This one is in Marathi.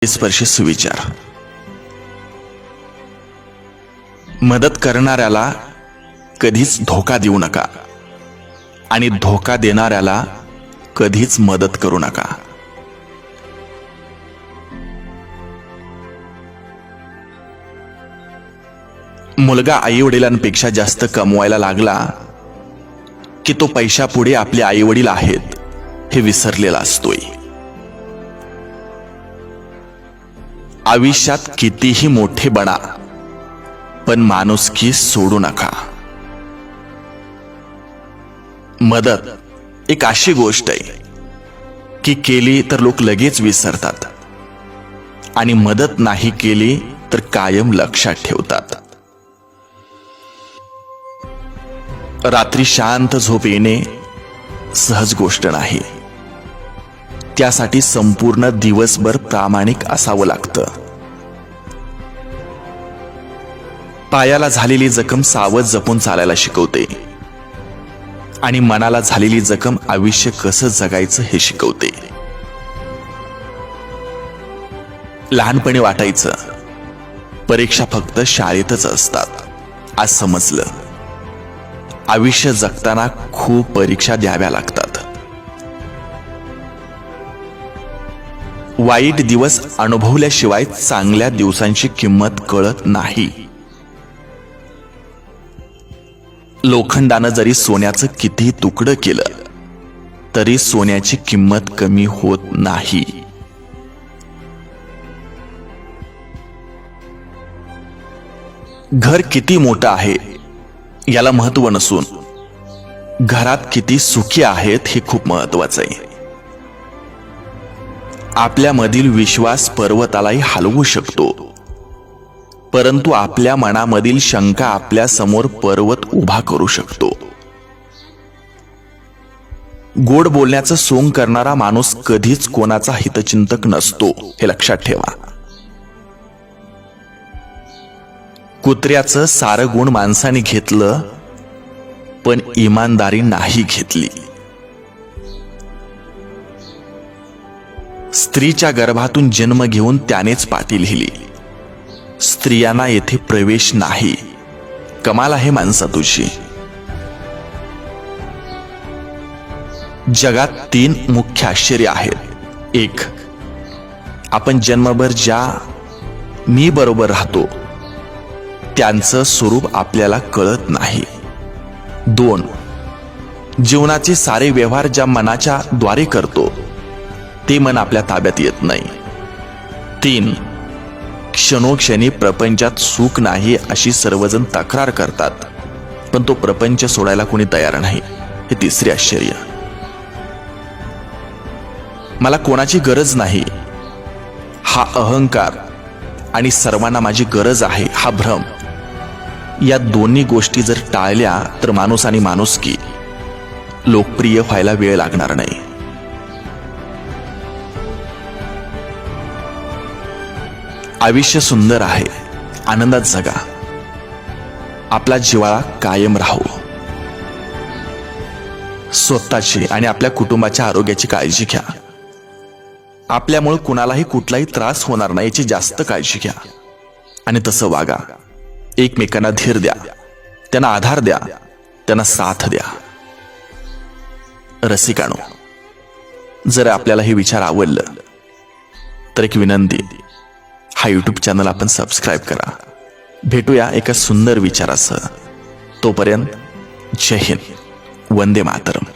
स्पर्शी सुविचार. मदत करणाऱ्याला कधीच धोका देऊ नका आणि धोका देणाऱ्याला कधीच मदत करू नका. मुलगा आईवडिलांपेक्षा जास्त कमवायला लागला की तो पैशापुढे आपले आईवडील आहेत हे विसरलेला असतोय. आयुष्यात कितीही मोठे बना पण माणुसकी सोडू नका. मदत एक अशी गोष्ट आहे की केली तर लोक लगेच विसरतात आणि मदत नाही केली तर कायम लक्षात ठेवतात. रात्री शांत झोप येणे सहज गोष्ट नाही. त्यासाठी संपूर्ण दिवसभर प्रामाणिक असावं लागतं. पायाला झालेली जखम सावध जपून चालायला शिकवते आणि मनाला झालेली जखम आयुष्य कसं जगायचं हे शिकवते. लहानपणी वाटायचं परीक्षा फक्त शाळेतच असतात. आज समजलं आयुष्य जगताना खूप परीक्षा द्याव्या लागतात. वाईट दिवस अनुभवल्याशिवाय चांगल्या दिवसांची किंमत कळत नाही. लोखंडानं जरी सोन्याचं किती तुकडं केलं तरी सोन्याची किंमत कमी होत नाही. घर किती मोठं आहे याला महत्व नसून घरात किती सुखी आहेत हे खूप महत्वाचं आहे. आपल्यामधील विश्वास पर्वतालाही हलवू शकतो, परंतु आपल्या मनामधील शंका आपल्या समोर पर्वत उभा करू शकतो. गोड बोलण्याचं सोंग करणारा माणूस कधीच कोणाचा हितचिंतक नसतो हे लक्षात ठेवा. कुत्र्याचं सारं गुण माणसाने घेतलं पण इमानदारी नाही घेतली. स्त्रीच्या गर्भातून जन्म घेऊन त्यानेच पाटी लिहिली. स्त्रियांना येथे प्रवेश नाही. कमाल आहे माणसा तुझी. जगात 3 मुख्य आश्चर्य आहेत. 1, आपण जन्मभर ज्या मी बरोबर राहतो त्यांचं स्वरूप आपल्याला कळत नाही. 2, जीवनाचे सारे व्यवहार ज्या मनाच्या द्वारे करतो ते मन आपल्या ताब्यात येत नाही. 3, क्षणोक्षणी प्रपंचात सुख नाही अशी सर्वजण तक्रार करतात पण तो प्रपंच सोडायला कोणी तयार नाही. हे 3रे आश्चर्य. मला कोणाची गरज नाही हा अहंकार आणि सर्वांना माझी गरज आहे हा भ्रम, या दोन्ही गोष्टी जर टाळल्या तर माणूस आणि माणुसकी लोकप्रिय व्हायला वेळ लागणार नाही. आयुष्य सुंदर आहे, आनंदात जगा. आपला जिव्हाळा कायम राहू. स्वतःची आणि आपल्या कुटुंबाच्या आरोग्याची काळजी घ्या. आपल्यामुळे कुणालाही कुठलाही त्रास होणार नाही याची जास्त काळजी घ्या आणि तसं वागा. एकमेकांना धीर द्या, त्यांना आधार द्या, त्यांना साथ द्या. रसिकानो, जर आपल्याला हे विचार आवडलं तर एक विनंती, हा यूट्यूब चॅनल आपण सबस्क्राईब करा. भेटूया एका सुंदर विचारासह. तोपर्यंत जय हिंद, वंदे मातरम.